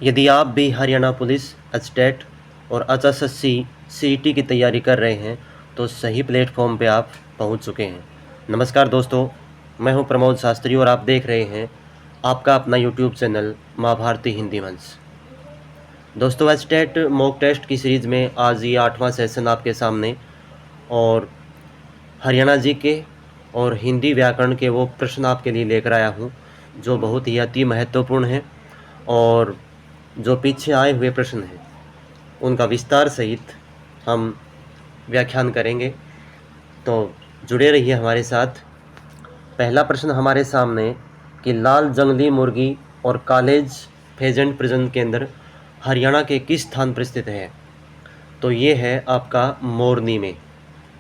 यदि आप भी हरियाणा पुलिस, एचटेट और एचएसएससी सीईटी की तैयारी कर रहे हैं तो सही प्लेटफॉर्म पे आप पहुंच चुके हैं। नमस्कार दोस्तों, मैं हूं प्रमोद शास्त्री और आप देख रहे हैं आपका अपना यूट्यूब चैनल माँ भारती हिंदी मंच। दोस्तों, एचटेट मॉक टेस्ट की सीरीज़ में आज ये 8वां सेशन आपके सामने और हरियाणा जी के और हिंदी व्याकरण के वो प्रश्न आपके लिए लेकर आया हूँ जो बहुत ही अति महत्वपूर्ण हैं और जो पीछे आए हुए प्रश्न हैं उनका विस्तार सहित हम व्याख्यान करेंगे, तो जुड़े रहिए हमारे साथ। पहला प्रश्न हमारे सामने कि लाल जंगली मुर्गी और कालेज फेजेंट प्रजनन केंद्र हरियाणा के किस स्थान पर स्थित है? तो ये है आपका मोरनी में,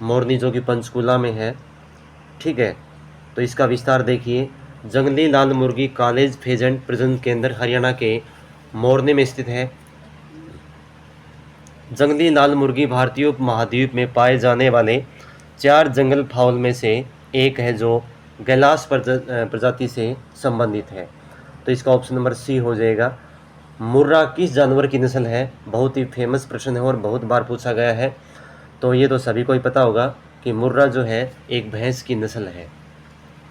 मोरनी जो कि पंचकूला में है। ठीक है, तो इसका विस्तार देखिए। जंगली लाल मुर्गी कालेज फेजेंट प्रजनन केंद्र हरियाणा के मोरनी में स्थित है। जंगली लाल मुर्गी भारतीय उपमहाद्वीप में पाए जाने वाले 4 जंगल फाउल में से एक है जो गैलास प्रजाति से संबंधित है। तो इसका ऑप्शन नंबर सी हो जाएगा। मुर्रा किस जानवर की नस्ल है? बहुत ही फेमस प्रश्न है और बहुत बार पूछा गया है, तो ये तो सभी को ही पता होगा कि मुर्रा जो है एक भैंस की नस्ल है।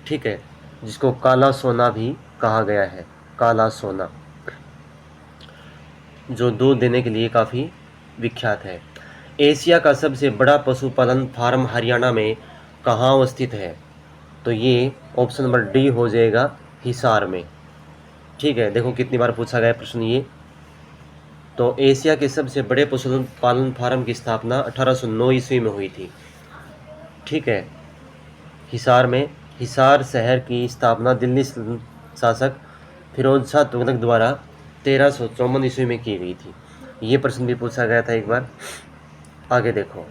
ठीक है, जिसको काला सोना भी कहा गया है। काला सोना जो दूध देने के लिए काफ़ी विख्यात है। एशिया का सबसे बड़ा पशुपालन फार्म हरियाणा में कहाँ अवस्थित है? तो ये ऑप्शन नंबर डी हो जाएगा, हिसार में। ठीक है, देखो कितनी बार पूछा गया प्रश्न ये। तो एशिया के सबसे बड़े पशुपालन फार्म की स्थापना 1809 ईस्वी में हुई थी। ठीक है, हिसार में। हिसार शहर की स्थापना दिल्ली शासक फिरोज शाह तुगलक द्वारा 1354 ईस्वी में की गई थी। ये प्रश्न भी पूछा गया था एक बार। आगे देखो,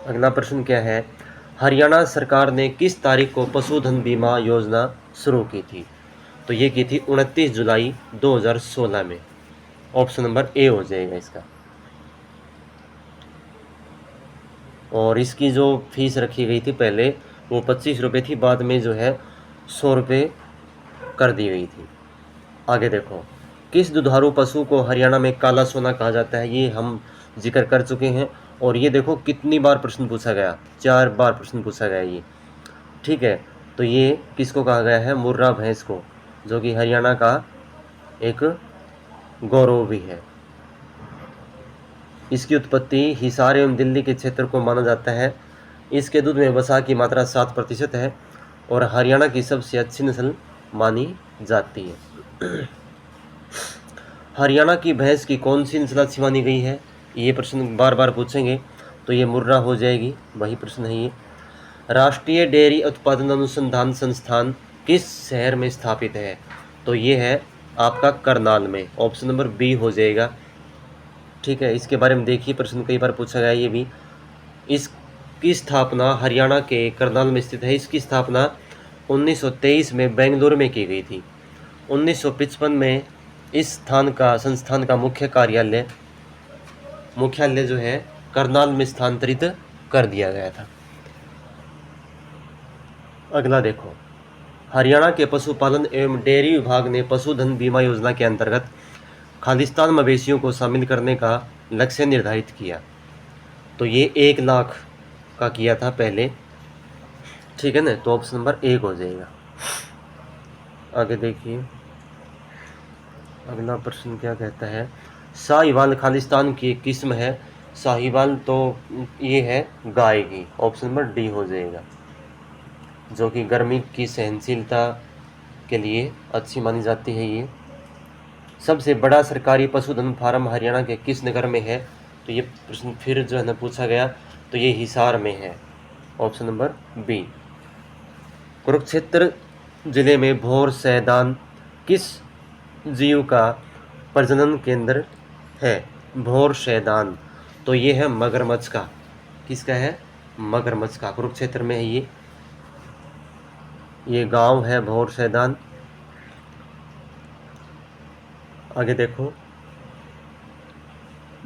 अगला प्रश्न क्या है? हरियाणा सरकार ने किस तारीख को पशुधन बीमा योजना शुरू की थी? तो ये की थी 29 जुलाई 2016 में। ऑप्शन नंबर ए हो जाएगा इसका। और इसकी जो फीस रखी गई थी पहले वो 25 रुपये थी, बाद में जो है 100 रुपये कर दी गई थी। आगे देखो, किस दुधारू पशु को हरियाणा में काला सोना कहा जाता है? ये हम जिक्र कर चुके हैं। और ये देखो कितनी बार प्रश्न पूछा गया, 4 बार प्रश्न पूछा गया ये। ठीक है, तो ये किसको कहा गया है? मुर्रा भैंस को, जो कि हरियाणा का एक गौरव भी है। इसकी उत्पत्ति हिसार एवं दिल्ली के क्षेत्र को माना जाता है। इसके दूध में वसा की मात्रा 7% है और हरियाणा की सबसे अच्छी नस्ल मानी जाती है। हरियाणा की भैंस की कौन सी नस्ल अच्छी मानी गई है? ये प्रश्न बार बार पूछेंगे, तो ये मुर्रा हो जाएगी, वही प्रश्न है ये। राष्ट्रीय डेयरी उत्पादन अनुसंधान संस्थान किस शहर में स्थापित है? तो ये है आपका करनाल में। ऑप्शन नंबर बी हो जाएगा। ठीक है, इसके बारे में देखिए, प्रश्न कई बार पूछा गया ये भी। इसकी स्थापना हरियाणा के करनाल में स्थित है। इसकी स्थापना 1923 में बेंगलुरु में की गई थी। 1955 में इस संस्थान का मुख्यालय जो है करनाल में स्थानांतरित कर दिया गया था। अगला देखो, हरियाणा के पशुपालन एवं डेयरी विभाग ने पशुधन बीमा योजना के अंतर्गत खालिस्तान मवेशियों को शामिल करने का लक्ष्य निर्धारित किया। तो ये 1 लाख का किया था पहले। ठीक है ना, तो ऑप्शन नंबर 1 हो जाएगा। आगे देखिए, अगला प्रश्न क्या कहता है? साहिवाल खालिस्तान की एक किस्म है। साहिवाल तो ये है गाय की। ऑप्शन नंबर डी हो जाएगा, जो कि गर्मी की सहनशीलता के लिए अच्छी मानी जाती है ये। सबसे बड़ा सरकारी पशुधन फार्म हरियाणा के किस नगर में है? तो ये प्रश्न फिर जो है ना पूछा गया, तो ये हिसार में है। Option number B. कुरुक्षेत्र जिले में भोर सैदान किस जीव का प्रजनन केंद्र है? भोर सैदान, तो ये है मगरमच्छ का। किसका है? मगरमच्छ का। कुरुक्षेत्र में है ये गांव है भोर सैदान। आगे देखो,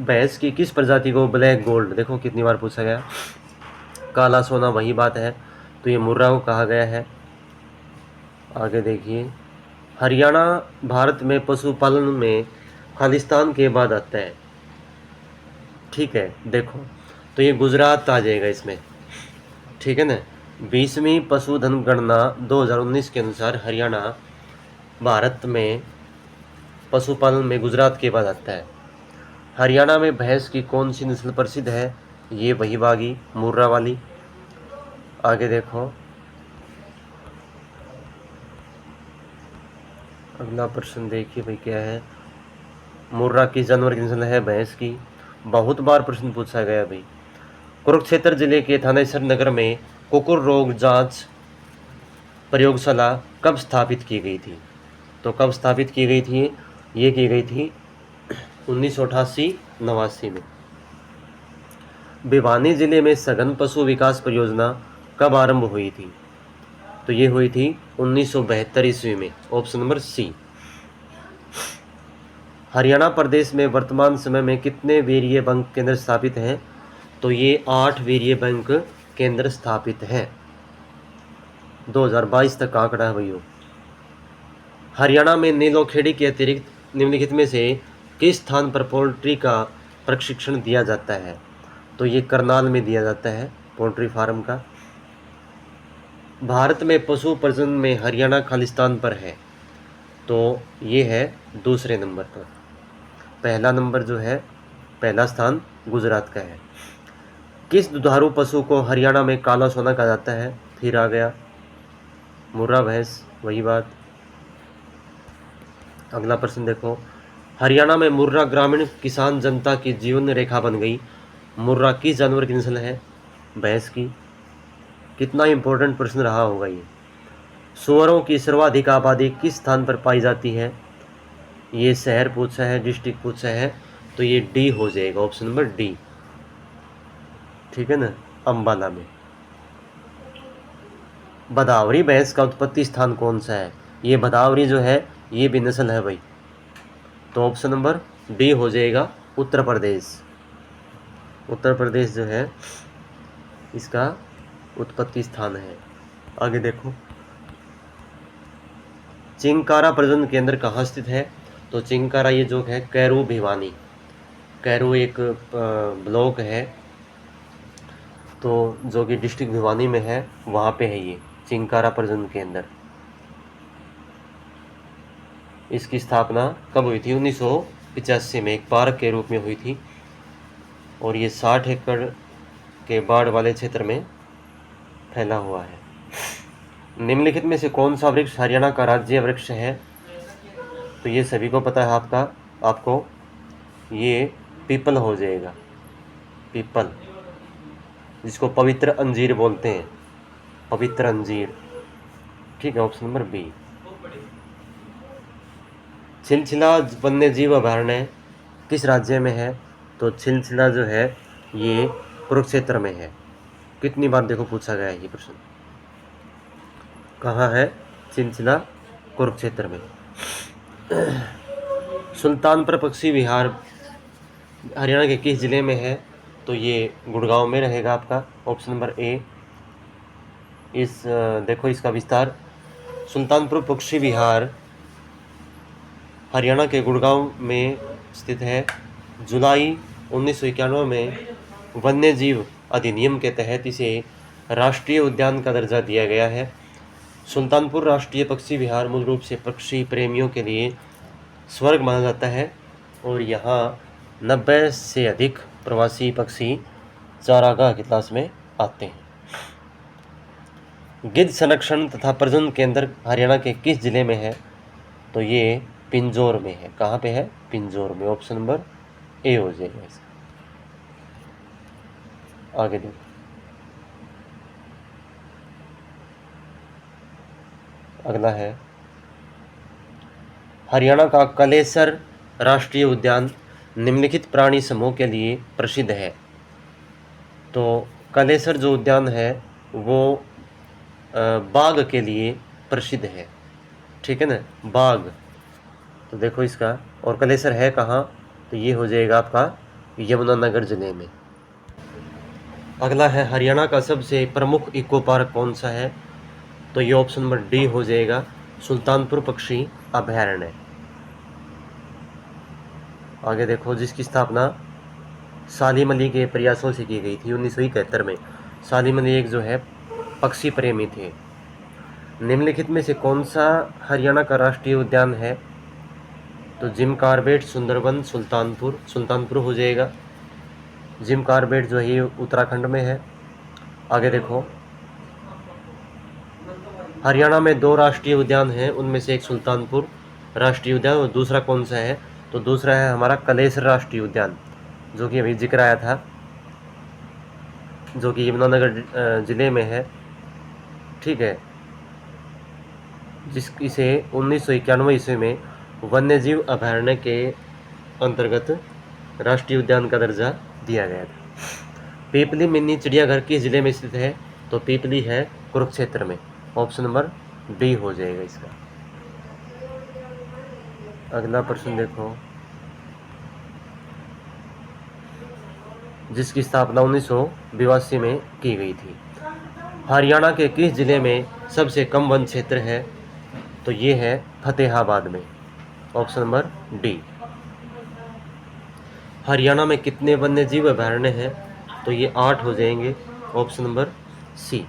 भैंस की किस प्रजाति को ब्लैक गोल्ड, देखो कितनी बार पूछा गया, काला सोना, वही बात है। तो ये मुर्रा को कहा गया है। आगे देखिए, हरियाणा भारत में पशुपालन में खालिस्तान के बाद आता है। ठीक है, देखो तो ये गुजरात आ जाएगा इसमें। ठीक है ना। 20वीं पशुधन गणना 2019 के अनुसार हरियाणा भारत में पशुपालन में गुजरात के बाद आता है। हरियाणा में भैंस की कौन सी नस्ल प्रसिद्ध है? ये वहीवागी मुर्रा वाली। आगे देखो, अगला प्रश्न देखिए भाई क्या है। मुर्रा किस जानवर की नस्ल है? भैंस की। बहुत बार प्रश्न पूछा गया भाई। कुरुक्षेत्र जिले के थानेसर नगर में कुकुर रोग जांच प्रयोगशाला कब स्थापित की गई थी? तो कब स्थापित की गई थी? ये की गई थी 1988-89 में। भिवानी जिले में सघन पशु विकास परियोजना कब आरंभ हुई थी? तो ये हुई थी 1972 ईस्वी में। Option number C. हरियाणा प्रदेश में वर्तमान समय में कितने वीर्य बैंक केंद्र स्थापित हैं? तो ये 8 वीर्य बैंक केंद्र स्थापित हैं। 2022 तक का आंकड़ा है भैया। हरियाणा में नीलोखेड़ी के अतिरिक्त निम्नलिखित में से किस स्थान पर पोल्ट्री का प्रशिक्षण दिया जाता है? तो ये करनाल में दिया जाता है पोल्ट्री फार्म का। भारत में पशु प्रजनन में हरियाणा खालिस्तान पर है। तो ये है दूसरे नंबर पर। पहला नंबर जो है, पहला स्थान गुजरात का है। किस दुधारू पशु को हरियाणा में काला सोना कहा जाता है? फिर आ गया मुर्रा भैंस, वही बात। अगला प्रश्न देखो, हरियाणा में मुर्रा ग्रामीण किसान जनता की जीवन रेखा बन गई। मुर्रा किस जानवर की नस्ल है? भैंस की। कितना इंपॉर्टेंट प्रश्न रहा होगा ये। सूअरों की सर्वाधिक आबादी किस स्थान पर पाई जाती है? ये शहर पूछा है, डिस्ट्रिक्ट पूछा है, तो ये डी हो जाएगा, ऑप्शन नंबर डी। ठीक है ना, अंबाला में। भदावरी भैंस का उत्पत्ति स्थान कौन सा है? ये भदावरी जो है ये भी नस्ल है भाई, तो ऑप्शन नंबर डी हो जाएगा, उत्तर प्रदेश। उत्तर प्रदेश जो है इसका उत्पत्ति स्थान है। आगे देखो, चिंकारा प्रजनन केंद्र कहाँ स्थित है? तो चिंकारा ये जो है कैरू भिवानी, कैरू एक ब्लॉक है तो जो कि डिस्ट्रिक्ट भिवानी में है, वहाँ पे है ये चिंकारा प्रजनन केंद्र। इसकी स्थापना कब हुई थी? 1985 में एक पार्क के रूप में हुई थी और ये 60 एकड़ के बाढ़ वाले क्षेत्र में फैला हुआ है। निम्नलिखित में से कौन सा वृक्ष हरियाणा का राज्य वृक्ष है? तो ये सभी को पता है आपको ये पीपल हो जाएगा, पीपल, जिसको पवित्र अंजीर बोलते हैं, पवित्र अंजीर। ठीक है, ऑप्शन नंबर बी। छिलछिला वन्य जीव अभयारण्य किस राज्य में है? तो छिलछिला जो है ये कुरुक्षेत्र में है। कितनी बार देखो पूछा गया है ये प्रश्न। कहाँ है छिलछिला? कुरुक्षेत्र में। सुल्तानपुर पक्षी विहार हरियाणा के किस जिले में है? तो ये गुड़गांव में रहेगा आपका, ऑप्शन नंबर ए। देखो इसका विस्तार, सुल्तानपुर पक्षी विहार हरियाणा के गुड़गांव में स्थित है। जुलाई 1991 में वन्य जीव अधिनियम के तहत इसे राष्ट्रीय उद्यान का दर्जा दिया गया है। सुल्तानपुर राष्ट्रीय पक्षी विहार मूल रूप से पक्षी प्रेमियों के लिए स्वर्ग माना जाता है और यहाँ 90 से अधिक प्रवासी पक्षी चारागाह की तलाश में आते हैं। गिद्ध संरक्षण तथा प्रजनन केंद्र हरियाणा के किस जिले में है? तो ये पिंजौर में है। कहाँ पे है? पिंजौर में। ऑप्शन नंबर ए हो जाएगा इसका। आगे देखो, अगला है हरियाणा का कलेसर राष्ट्रीय उद्यान निम्नलिखित प्राणी समूह के लिए प्रसिद्ध है। तो कलेसर जो उद्यान है वो बाघ के लिए प्रसिद्ध है। ठीक है ना, बाघ। तो देखो इसका, और कलेसर है कहाँ? तो ये हो जाएगा आपका यमुनानगर जिले में। अगला है हरियाणा का सबसे प्रमुख इको पार्क कौन सा है? तो ये ऑप्शन नंबर डी हो जाएगा, सुल्तानपुर पक्षी अभयारण्य। आगे देखो, जिसकी स्थापना सालिम अली के प्रयासों से की गई थी 1971 में। सालिम अली एक जो है पक्षी प्रेमी थे। निम्नलिखित में से कौन सा हरियाणा का राष्ट्रीय उद्यान है? तो जिम कॉर्बेट, सुंदरबन, सुल्तानपुर हो जाएगा। जिम कॉर्बेट जो है उत्तराखंड में है। आगे देखो, हरियाणा में 2 राष्ट्रीय उद्यान हैं, उनमें से एक सुल्तानपुर राष्ट्रीय उद्यान और दूसरा कौन सा है? तो दूसरा है हमारा कलेसर राष्ट्रीय उद्यान, जो कि अभी जिक्र आया था, जो कि यमुनानगर ज़िले में है। ठीक है, इसे 1991 ईस्वी में वन्यजीव अभयारण्य के अंतर्गत राष्ट्रीय उद्यान का दर्जा दिया गया था। पीपली मिनी चिड़ियाघर किस जिले में स्थित है? तो पीपली है कुरुक्षेत्र में। ऑप्शन नंबर बी हो जाएगा इसका। अगला प्रश्न देखो, जिसकी स्थापना 1982 में की गई थी। हरियाणा के किस जिले में सबसे कम वन क्षेत्र है? तो ये है फतेहाबाद में। Option number D. हरियाणा में कितने वन्यजीव अभयारण्य हैं? तो ये 8 हो जाएंगे। Option number C.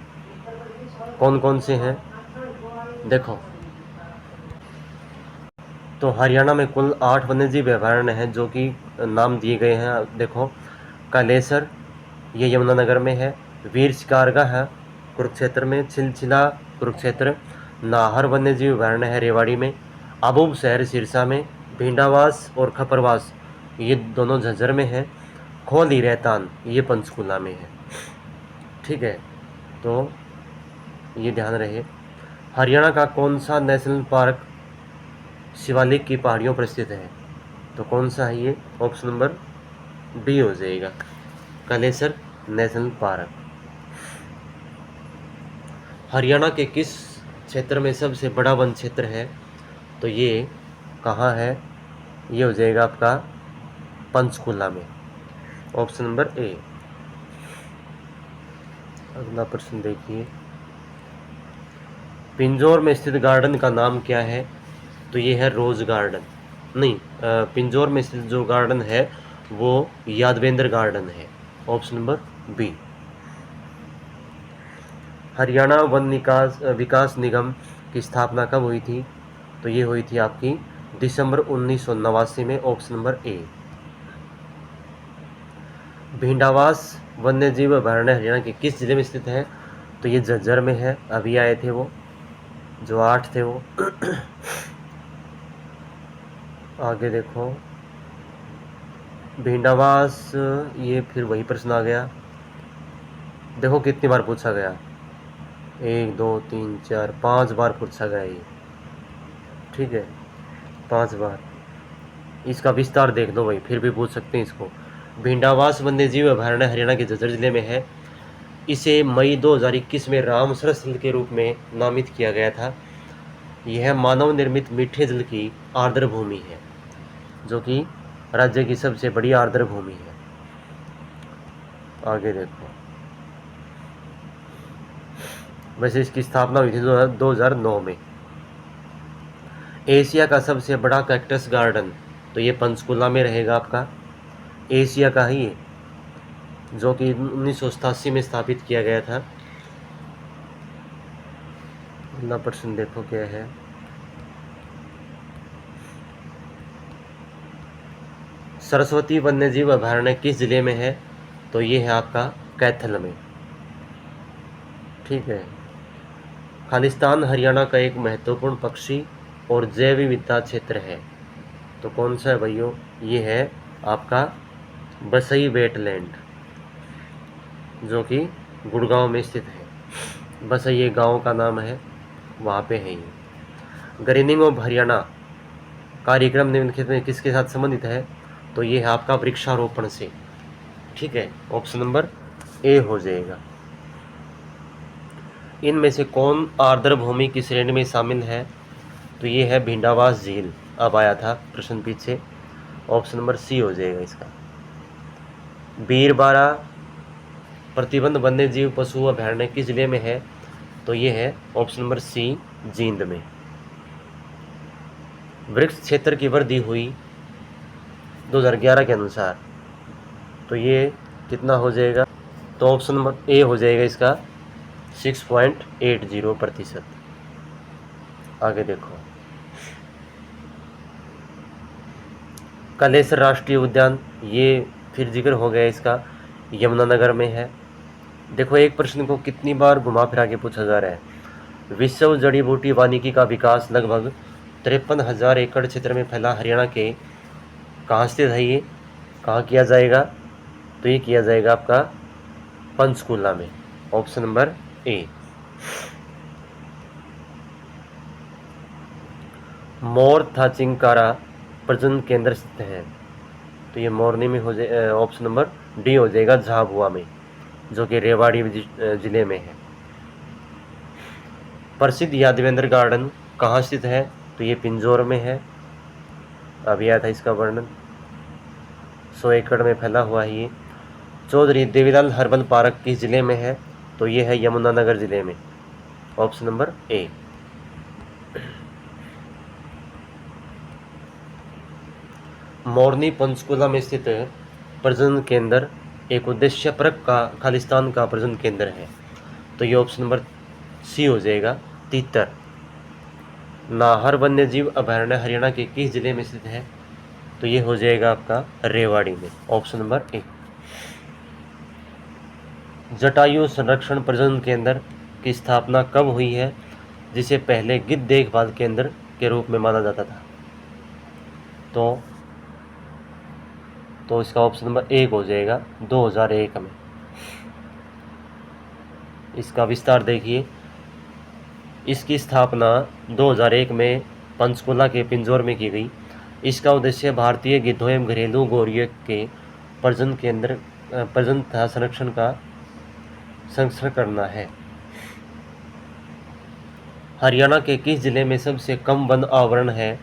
कौन कौन से हैं? देखो, तो हरियाणा में कुल 8 वन्यजीव अभयारण्य हैं, जो कि नाम दिए गए हैं। देखो, कालेसर ये यमुनानगर में है, वीर शिकारगाह है कुरुक्षेत्र में, छिलछिला कुरुक्षेत्र, नाहर वन्यजीव अभयारण्य है रेवाड़ी में, अबूब शहर सिरसा में, भिंडावास और खपरवास ये दोनों झज्जर में है, खोली रहतान ये पंचकुला में है। ठीक है, तो ये ध्यान रहे। हरियाणा का कौन सा नेशनल पार्क शिवालिक की पहाड़ियों पर स्थित है? तो कौन सा है ये? ऑप्शन नंबर डी हो जाएगा, कालेसर नेशनल पार्क। हरियाणा के किस क्षेत्र में सबसे बड़ा वन क्षेत्र है? तो ये कहाँ है? ये हो जाएगा आपका पंचकुला में। Option number A. अगला प्रश्न देखिए, पिंजौर में स्थित गार्डन का नाम क्या है? तो ये है रोज गार्डन। नहीं, पिंजौर में स्थित जो गार्डन है वो यादवेंद्र गार्डन है। Option number B. Haryana Van Vikas Nigam की स्थापना कब हुई थी? तो ये हुई थी आपकी दिसंबर 1989 में। Option number A. भिंडावास वन्यजीव अभयारण्य हरियाणा के किस जिले में स्थित है? तो ये झज्जर में है। अभी आए थे वो, जो 8 थे वो। आगे देखो, भिंडावास, ये फिर वही प्रश्न आ गया। देखो कितनी बार पूछा गया, 1 2 3 4 5 बार पूछा गया ये। ठीक है, 5 बार। इसका विस्तार देख दो भाई, फिर भी पूछ सकते हैं इसको। भिंडावास वन्यजीव अभयारण्य हरियाणा के झज्जर जिले में है। इसे मई 2021 में रामसर स्थल के रूप में नामित किया गया था। यह मानव निर्मित मीठे जल की आर्द्र भूमि है, जो कि राज्य की सबसे बड़ी आर्द्र भूमि है। आगे देखो, वैसे इसकी स्थापना हुई थी 2009 में। एशिया का सबसे बड़ा कैक्टस गार्डन, तो ये पंचकुला में रहेगा आपका। एशिया का ही है, जो कि 1987 में स्थापित किया गया था। अगला प्रश्न देखो क्या है, सरस्वती वन्यजीव अभयारण्य किस जिले में है? तो ये है आपका कैथल में। ठीक है, खालिस्तान हरियाणा का एक महत्वपूर्ण पक्षी और जैव विविधता क्षेत्र है, तो कौन सा है भाइयों? ये है आपका बसई वेटलैंड, जो कि गुड़गांव में स्थित है। बसई ये गांव का नाम है, वहाँ पे है ये। ग्रीनिंग ऑफ हरियाणा कार्यक्रम निम्नलिखित में किसके साथ संबंधित है? तो ये है आपका वृक्षारोपण से। ठीक है, ऑप्शन नंबर ए हो जाएगा। इनमें से कौन आर्द्र भूमि की श्रेणी में शामिल है? तो ये है भिंडावास झील, अब आया था प्रश्न पीछे। ऑप्शन नंबर सी हो जाएगा इसका। बीरबारा प्रतिबंध वन्यजीव पशु अभयारण्य किस जिले में है? तो ये है ऑप्शन नंबर सी, जींद में। वृक्ष क्षेत्र की वृद्धि हुई 2011 के अनुसार, तो ये कितना हो जाएगा? तो ऑप्शन नंबर ए हो जाएगा इसका 6.80%। आगे देखो, कलेसर राष्ट्रीय उद्यान, ये फिर जिक्र हो गया इसका, यमुनानगर में है। देखो, एक प्रश्न को कितनी बार घुमा फिरा के पूछा जा रहा है। विश्व जड़ी बूटी वानिकी का विकास लगभग 53,000 एकड़ क्षेत्र में फैला हरियाणा के कहाँ स्थित है? ये कहाँ किया जाएगा? तो ये किया जाएगा आपका पंचकुला में, ऑप्शन नंबर ए। मोर थाचिंकारा प्रजनन केंद्र स्थित है, तो ये मोरनी में हो जाए, ऑप्शन नंबर डी हो जाएगा, झाबुआ में, जो कि रेवाड़ी जिले में है। प्रसिद्ध यादवेंद्र गार्डन कहाँ स्थित है? तो ये पिंजौर में है, अभी आया था इसका वर्णन। 100 एकड़ में फैला हुआ है ये। चौधरी देवीलाल हर्बल पार्क किस जिले में है? तो ये है यमुनानगर जिले में, ऑप्शन नंबर ए। मोरनी पंचकुला में स्थित प्रजनन केंद्र एक उद्देश्यपरक का खालिस्तान का प्रजनन केंद्र है, तो ये ऑप्शन नंबर सी हो जाएगा, तीतर। नाहर वन्यजीव अभयारण्य हरियाणा के किस जिले में स्थित है? तो ये हो जाएगा आपका रेवाड़ी में, ऑप्शन नंबर ए। जटायु संरक्षण प्रजनन केंद्र की स्थापना कब हुई है, जिसे पहले गिद्ध देखभाल केंद्र के रूप में माना जाता था? तो इसका ऑप्शन नंबर ए हो जाएगा, 2001 में। इसका विस्तार देखिए, इसकी स्थापना 2001 में पंचकुला के पिंजौर में की गई। इसका उद्देश्य भारतीय गिद्धों एवं घरेलू गौरियों के प्रजनन तथा संरक्षण करना है। हरियाणा के किस जिले में सबसे कम वन आवरण है?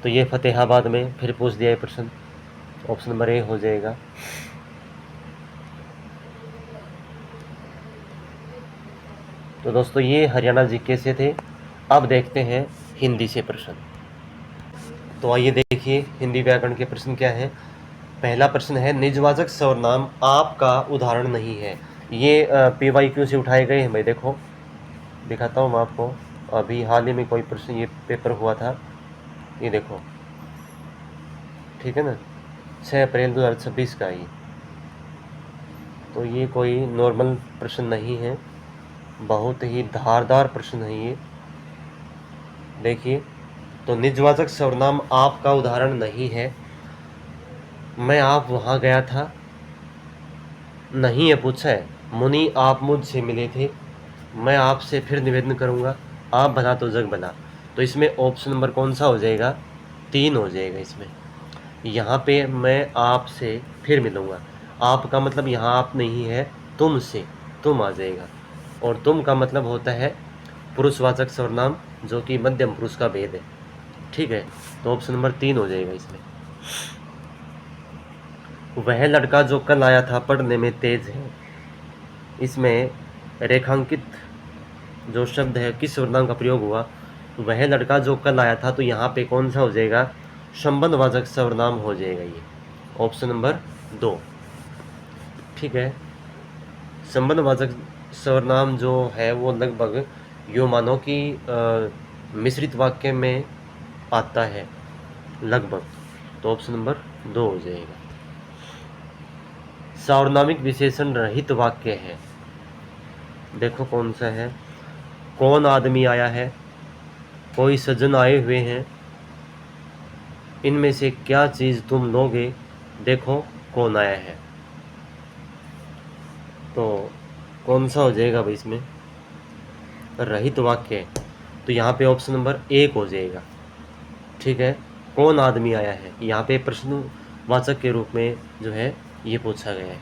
तो ये फतेहाबाद में, फिर पूछ दिया है प्रश्न, ऑप्शन नंबर ए हो जाएगा। तो दोस्तों, ये हरियाणा जीके से थे। अब देखते हैं हिंदी से प्रश्न। तो आइए देखिए हिंदी व्याकरण के प्रश्न क्या है। पहला प्रश्न है, निजवाचक सर्वनाम आप का उदाहरण नहीं है। ये PYQ से उठाए गए हैं भाई। देखो, दिखाता हूँ मैं आपको, अभी हाल ही में कोई प्रश्न ये पेपर हुआ था, ये देखो, ठीक है ना, 6 अप्रैल 2026 का ये। तो ये कोई नॉर्मल प्रश्न नहीं है, बहुत ही धारदार प्रश्न है ये। देखिए, तो निजवाचक सर्वनाम आप का उदाहरण नहीं है। मैं आप वहाँ गया था, नहीं है पूछा है। मुनि आप मुझसे मिले थे, मैं आपसे फिर निवेदन करूँगा, आप भला तो जग भला। तो इसमें ऑप्शन नंबर कौन सा हो जाएगा? 3 हो जाएगा इसमें। यहाँ पे मैं आपसे फिर मिलूँगा, आप का मतलब यहाँ आप नहीं है, तुमसे, तुम आ जाएगा। और तुम का मतलब होता है पुरुषवाचक सर्वनाम, जो कि मध्यम पुरुष का भेद है, ठीक है। तो ऑप्शन नंबर 3 हो जाएगा इसमें। वह लड़का जो कल आया था पढ़ने में तेज है, इसमें रेखांकित जो शब्द है किस सर्वनाम का प्रयोग हुआ? वह लड़का जो कल आया था, तो यहाँ पे कौन सा हो जाएगा? संबंधवाचक सर्वनाम हो जाएगा ये, ऑप्शन नंबर 2, ठीक है। संबंधवाचक सर्वनाम जो है वो लगभग यूँ मानो कि मिश्रित वाक्य में आता है लगभग, तो ऑप्शन नंबर 2 हो जाएगा। सार्वनामिक विशेषण रहित वाक्य है, देखो कौन सा है। कौन आदमी आया है, कोई सज्जन आए हुए हैं, इनमें से क्या चीज़ तुम लोगे, देखो कौन आया है। तो कौन सा हो जाएगा भाई इसमें? रहित वाक्य, तो यहाँ पे ऑप्शन नंबर 1 हो जाएगा, ठीक है। कौन आदमी आया है, यहाँ पे प्रश्नवाचक के रूप में जो है ये पूछा गया है।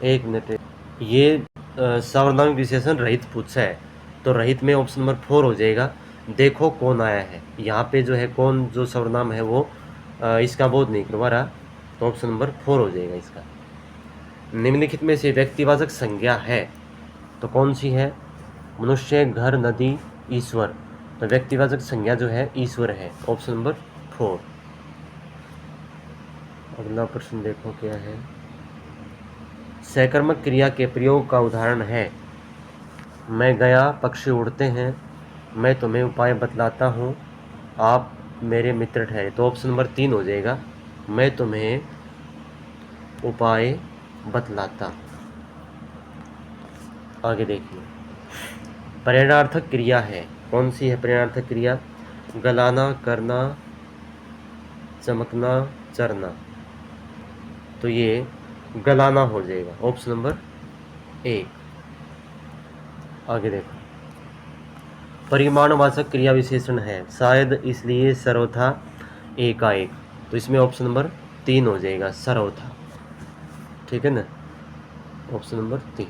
एक मिनट, ये सार्वनामिक विशेषण रहित पूछा है, तो रहित में ऑप्शन नंबर 4 हो जाएगा, देखो कौन आया है। यहाँ पे जो है कौन जो सर्वनाम है वो इसका बोध नहीं करवा रहा, तो ऑप्शन नंबर 4 हो जाएगा इसका। निम्नलिखित में से व्यक्तिवाचक संज्ञा है, तो कौन सी है? मनुष्य, घर, नदी, ईश्वर। तो व्यक्तिवाचक संज्ञा जो है ईश्वर है, ऑप्शन नंबर 4। अगला प्रश्न देखो क्या है। सकर्मक क्रिया के प्रयोग का उदाहरण है मैं गया, पक्षी उड़ते हैं, मैं तुम्हें उपाय बतलाता हूँ, आप मेरे मित्र ठहरे। तो ऑप्शन नंबर 3 हो जाएगा, मैं तुम्हें उपाय बतलाता। आगे देखिए, प्रेरणार्थक क्रिया है, कौन सी है प्रेरणार्थक क्रिया? गलाना, करना, चमकना, चरना। तो ये गलाना हो जाएगा, ऑप्शन नंबर 1। आगे देखो, परिमाणवाचक क्रिया विशेषण है, शायद इसलिए सर्वथा एकाएक। तो इसमें ऑप्शन नंबर 3 हो जाएगा, सर्वथा। ठीक है ना, ऑप्शन नंबर 3।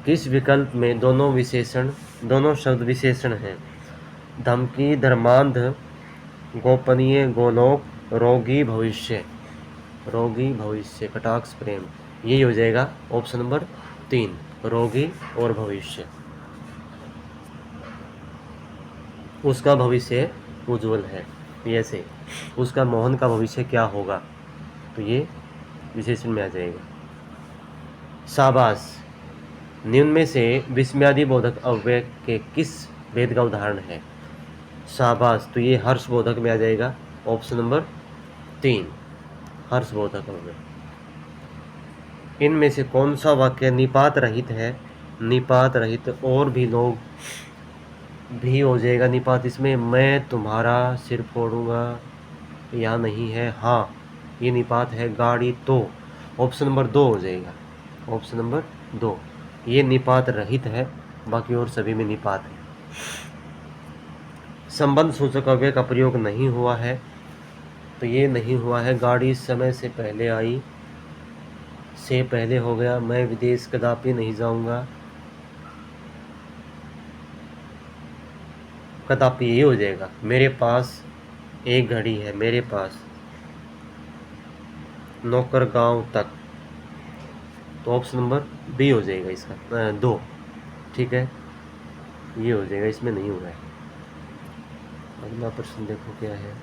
किस विकल्प में दोनों शब्द विशेषण हैं? धमकी, धर्मांध, गोपनीय, गोलोक, रोगी, भविष्य। रोगी, भविष्य, कटाक्ष, प्रेम। यही हो जाएगा ऑप्शन नंबर 3, रोगी और भविष्य। उसका भविष्य उज्जवल है, ऐसे उसका मोहन का भविष्य क्या होगा, तो ये विशेषण में आ जाएगा। शाबाश निम्न में से विस्मयादिबोधक अव्यय के किस भेद का उदाहरण है? शाबाश, तो ये हर्षबोधक में आ जाएगा, ऑप्शन नंबर 3, हर्षबोधक अव्यय। इनमें से कौन सा वाक्य निपात रहित है? निपात रहित, और भी लोग भी हो जाएगा निपात इसमें। मैं तुम्हारा सिर फोड़ूंगा, या नहीं है, हाँ ये निपात है। गाड़ी, तो ऑप्शन नंबर 2 हो जाएगा, ऑप्शन नंबर 2। ये निपात रहित है, बाकी और सभी में निपात है। संबंध सूचक अव्यय का प्रयोग नहीं हुआ है, तो ये नहीं हुआ है। गाड़ी समय से पहले आई, से पहले हो गया। मैं विदेश कदापि नहीं जाऊंगा, कदापि ये हो जाएगा। मेरे पास एक घड़ी है, मेरे पास। नौकर गांव तक, तो ऑप्शन नंबर बी हो जाएगा इसका 2। ठीक है, ये हो जाएगा, इसमें नहीं हुआ है। अगला प्रश्न देखो क्या है।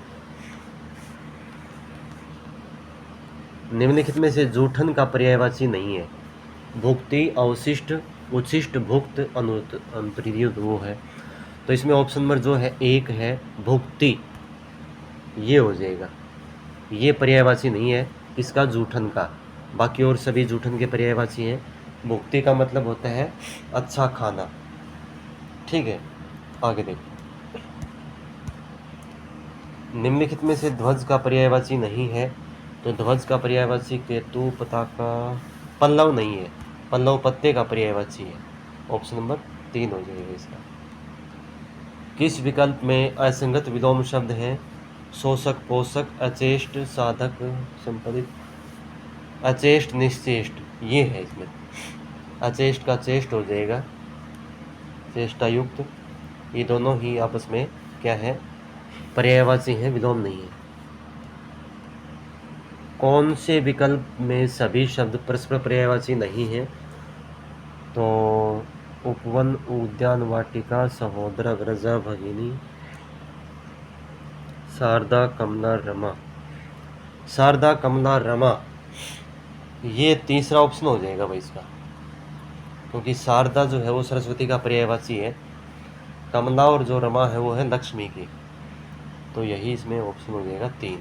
निम्नलिखित में से जूठन का पर्यायवाची नहीं है? भुक्ति, अवशिष्ट, उच्छिष्ट, भुक्त, अनुत्तरीय वो है। तो इसमें ऑप्शन नंबर जो है 1 है, भुक्ति, ये हो जाएगा। ये पर्यायवाची नहीं है इसका, जूठन का। बाकी और सभी जूठन के पर्यायवाची हैं। भुक्ति का मतलब होता है अच्छा खाना। ठीक है, आगे देखो। निम्नलिखित में से ध्वज का पर्यायवाची नहीं है, तो ध्वज का पर्यायवाची केतु, पताका, पल्लव नहीं है। पल्लव पत्ते का पर्यायवाची है, ऑप्शन नंबर 3 हो जाएगा इसका। किस विकल्प में असंगत विलोम शब्द हैं? शोषक, पोषक, अचेष्ट, साधक, संपदित, अचेष्ट, निश्चेष्ट, ये है इसमें। अचेष्ट का चेष्ट हो जाएगा, चेष्टायुक्त। ये दोनों ही आपस में क्या है, पर्यायवाची हैं, विलोम नहीं है। कौन से विकल्प में सभी शब्द परस्पर पर्यायवाची नहीं हैं? तो उपवन, उद्यान, वाटिका, सहोदर, अग्रजा, भगिनी, शारदा, कमला, रमा। शारदा, कमला, रमा, ये तीसरा ऑप्शन हो जाएगा भाई इसका, क्योंकि शारदा जो है वो सरस्वती का पर्यायवाची है। कमला और जो रमा है वो है लक्ष्मी की, तो यही इसमें ऑप्शन हो जाएगा 3।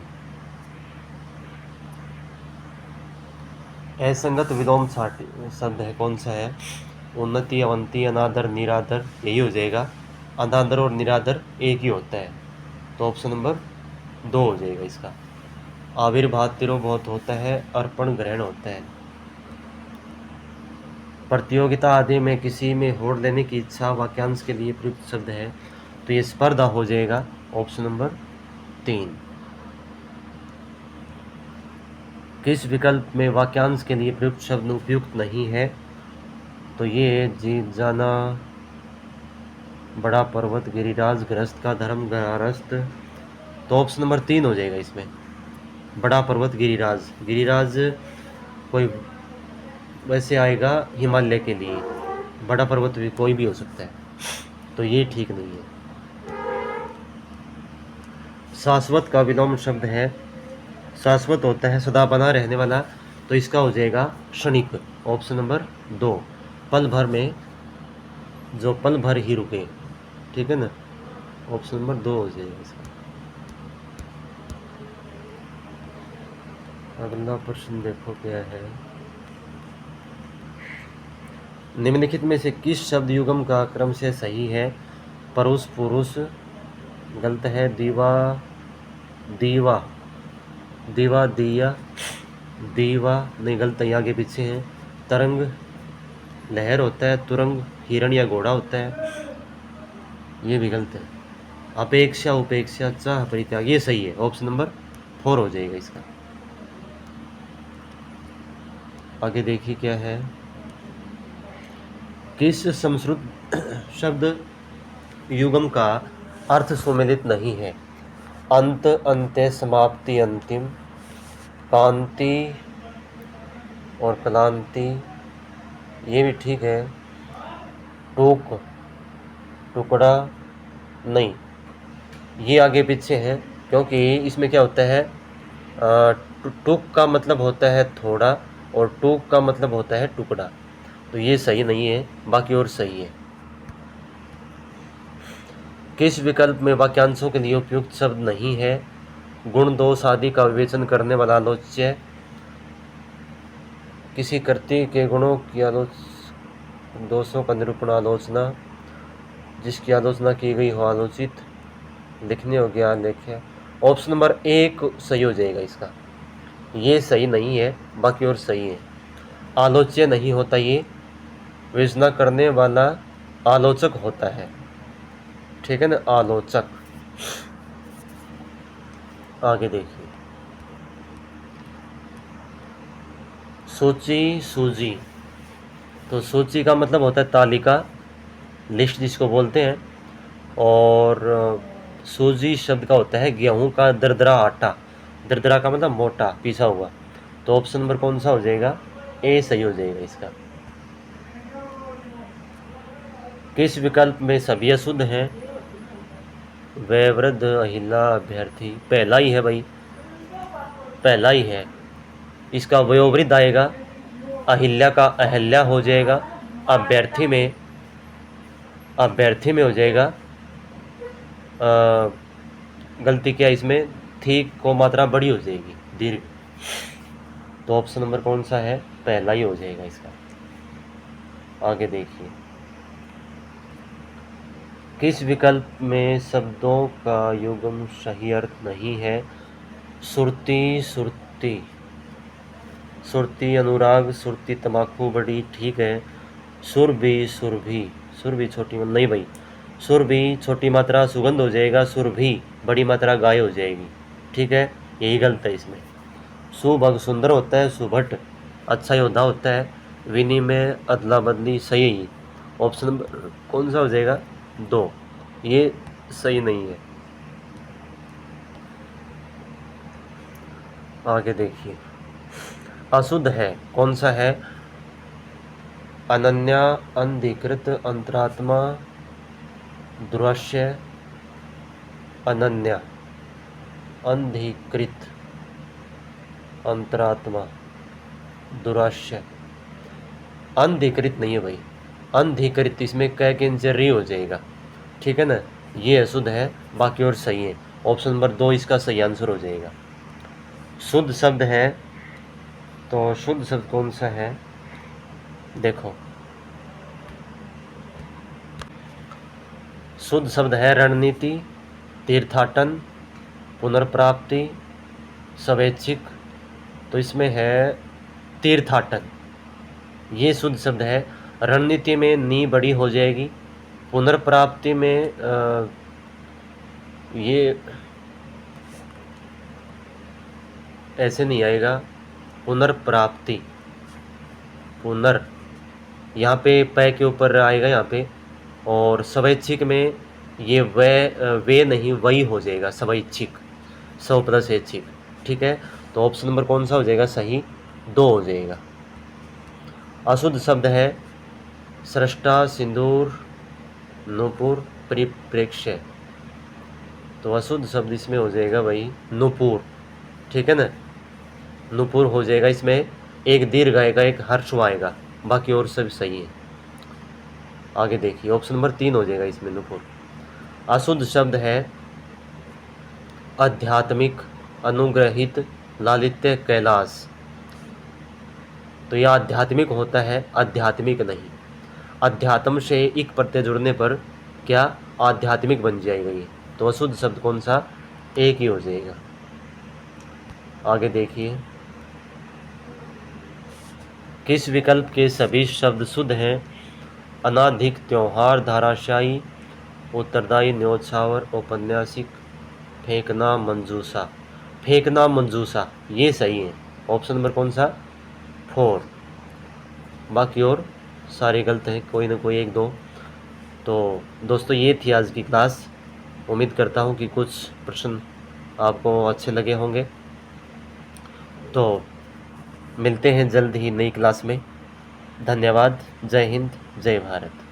असंगत विलोम शब्द है, कौन सा है? उन्नति, अवंती, अनादर, निरादर, यही हो जाएगा। अनादर और निरादर एक ही होता है, तो ऑप्शन नंबर 2 हो जाएगा इसका। आविर्भाव तिरोभाव होता है, अर्पण ग्रहण होता है। प्रतियोगिता आदि में किसी में होड़ लेने की इच्छा वाक्यांश के लिए प्रयुक्त शब्द है, तो ये स्पर्धा हो जाएगा, ऑप्शन नंबर 3। किस विकल्प में वाक्यांश के लिए प्रयुक्त शब्द उपयुक्त नहीं है? तो ये जीत जाना, बड़ा पर्वत, गिरिराज, गृहस्थ का धर्म, गृहस्थ, तो ऑप्शन नंबर 3 हो जाएगा इसमें। बड़ा पर्वत, गिरिराज। गिरिराज कोई वैसे आएगा हिमालय के लिए, बड़ा पर्वत भी कोई भी हो सकता है। तो ये ठीक नहीं है। शाश्वत का विलोम शब्द है, शाश्वत होता है सदा बना रहने वाला, तो इसका हो जाएगा क्षणिक, ऑप्शन नंबर 2। पल भर में, जो पल भर ही रुके, ठीक है ना, ऑप्शन नंबर 2 हो जाएगा इसका। अगला प्रश्न देखो क्या है। निम्नलिखित में से किस शब्द युगम का क्रम से सही है? परुष पुरुष गलत है, दीवा दीवा, दीवा दिया, दीवा नहीं गलत है, आगे पीछे है। तरंग लहर होता है, तुरंग हिरण या घोड़ा होता है, ये भी गलत है। अपेक्षा उपेक्षा चाह परित्याग, ये सही है, ऑप्शन नंबर 4 हो जाएगा इसका। आगे देखिए क्या है। किस संस्कृत शब्द युगम का अर्थ सुमेलित नहीं है? अंत, अंत्य, समाप्ति, अंतिम, कांति और क्लांति, ये भी ठीक है। टूक, टुकड़ा नहीं, ये आगे पीछे है, क्योंकि इसमें क्या होता है, टूक का मतलब होता है थोड़ा और टूक का मतलब होता है टुकड़ा, तो ये सही नहीं है, बाकी और सही है। किस विकल्प में वाक्यांशों के लिए उपयुक्त शब्द नहीं है? गुण दोष आदि का विवेचन करने वाला आलोच्य, किसी कृति के गुणों की दोषों का निरूपण आलोचना, जिसकी आलोचना की गई हो आलोचित, लिखने हो गया आलेख्य। ऑप्शन नंबर 1 सही हो जाएगा इसका, ये सही नहीं है, बाकी और सही है। आलोच्य नहीं होता, ये विवेचना करने वाला आलोचक होता है, ठीक है ना, आलोचक। आगे देखिए, सूची सूजी, तो सूची का मतलब होता है तालिका, लिस्ट जिसको बोलते हैं, और सूजी शब्द का होता है गेहूं का दरदरा आटा, दरदरा का मतलब मोटा पिसा हुआ, तो ऑप्शन नंबर कौन सा हो जाएगा? ए सही हो जाएगा इसका। किस विकल्प में सभी अशुद्ध हैं? वह वृद्ध, अहिला, अभ्यर्थी, पहला ही है भाई, पहला ही है। इसका वयोवृद्ध आएगा, अहिल्या का अहल्या हो जाएगा, अभ्यर्थी में हो जाएगा, गलती क्या इसमें, थी को मात्रा बड़ी हो जाएगी, दीर्घ, तो ऑप्शन नंबर कौन सा है? पहला ही हो जाएगा इसका। आगे देखिए, किस विकल्प में शब्दों का युग्म सही अर्थ नहीं है? सुरती सुरती, सुरती अनुराग, सुरती तमाकू बड़ी, ठीक है। सुरभि सुरभि, सुरभि छोटी नहीं भाई, सुरभि छोटी मात्रा सुगंध हो जाएगा, सुरभि बड़ी मात्रा गाय हो जाएगी, ठीक है, यही गलत है इसमें। सुभग सुंदर होता है, सुभट अच्छा योद्धा होता है, विनिमय अदला बदली सही है। ऑप्शन नंबर कौन सा हो जाएगा? 2, ये सही नहीं है। आगे देखिए, अशुद्ध है कौन सा है? अनन्या, अनधिकृत, अंतरात्मा, दृश्य, अनन्या, अनधिकृत, अंतरात्मा, दुराश्य, अनधिकृत नहीं है भाई, अनधिकृत इसमें कै के नीचे री हो जाएगा, ठीक है ना, ये अशुद्ध है, बाकी और सही है। ऑप्शन नंबर 2 इसका सही आंसर हो जाएगा। शुद्ध शब्द है, तो शुद्ध शब्द कौन सा है? देखो, शुद्ध शब्द है रणनीति, तीर्थाटन, पुनर्प्राप्ति, स्वैच्छिक, तो इसमें है तीर्थाटन, ये शुद्ध शब्द है। रणनीति में नी बड़ी हो जाएगी, पुनर्प्राप्ति में ये ऐसे नहीं आएगा, पुनर्प्राप्ति, पुनर यहाँ पे पै के ऊपर आएगा यहाँ पे, और स्वैच्छिक में ये वे नहीं वही हो जाएगा, स्वैच्छिक, स्व प्लस ऐच्छिक, ठीक है, तो ऑप्शन नंबर कौन सा हो जाएगा सही? 2 हो जाएगा। अशुद्ध शब्द है सृष्टा, सिंदूर, नुपुर परिप्रेक्ष्य, तो अशुद्ध शब्द इसमें हो जाएगा भाई नुपुर, ठीक है ना। नुपुर हो जाएगा, इसमें एक दीर्घ आएगा, एक हर्ष आएगा, बाकी और सब सही है। आगे देखिए ऑप्शन नंबर 3 हो जाएगा इसमें नुपुर। अशुद्ध शब्द है आध्यात्मिक, अनुग्रहित, लालित्य, कैलाश। तो यह आध्यात्मिक होता है, आध्यात्मिक नहीं। अध्यात्म से एक प्रत्यय जुड़ने पर क्या आध्यात्मिक बन जाएगा ये, तो अशुद्ध शब्द कौन सा, एक ही हो जाएगा। आगे देखिए, किस विकल्प के सभी शब्द शुद्ध हैं? अनाधिक, त्योहार, धाराशायी, उत्तरदायी, न्योछावर, औपन्यासिक, फेंकना, मंजूसा। फेंकना मंजूसा ये सही है, ऑप्शन नंबर कौन सा, 4। बाकी और सारे गलत हैं, कोई ना कोई एक दो। तो दोस्तों ये थी आज की क्लास। उम्मीद करता हूँ कि कुछ प्रश्न आपको अच्छे लगे होंगे। तो मिलते हैं जल्द ही नई क्लास में। धन्यवाद। जय हिंद, जय भारत।